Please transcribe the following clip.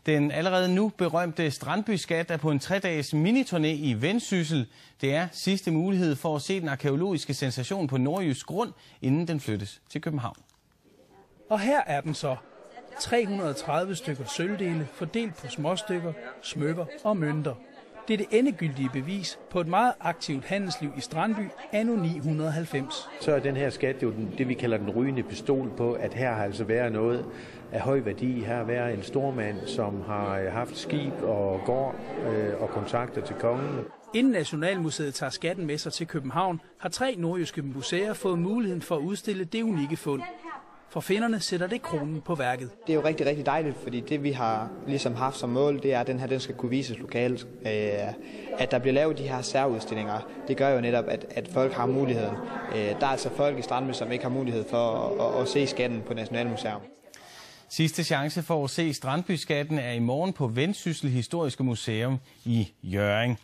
Den allerede nu berømte Strandbyskat er på en 3-dages miniturné i Vendsyssel. Det er sidste mulighed for at se den arkæologiske sensation på nordjysk grund, inden den flyttes til København. Og her er den så. 330 stykker sølvdele fordelt på småstykker, smykker og mønter. Det er det endegyldige bevis på et meget aktivt handelsliv i Strandby anno 990. Så er den her skat jo det, vi kalder den rygende pistol på, at her har altså været noget af høj værdi. Her har været en stormand, som har haft skib og gård og kontakter til kongen. Inden Nationalmuseet tager skatten med sig til København, har 3 nordjyske museer fået muligheden for at udstille det unikke fund. For finnerne sætter det kronen på værket. Det er jo rigtig, rigtig dejligt, fordi det vi har ligesom haft som mål, det er, at den skal kunne vises lokalt. At der bliver lavet de her særudstillinger, det gør jo netop, at folk har muligheden. Der er altså folk i Strandby, som ikke har mulighed for at se skatten på Nationalmuseum. Sidste chance for at se Strandbyskatten er i morgen på Vendsyssel Historiske Museum i Hjørring.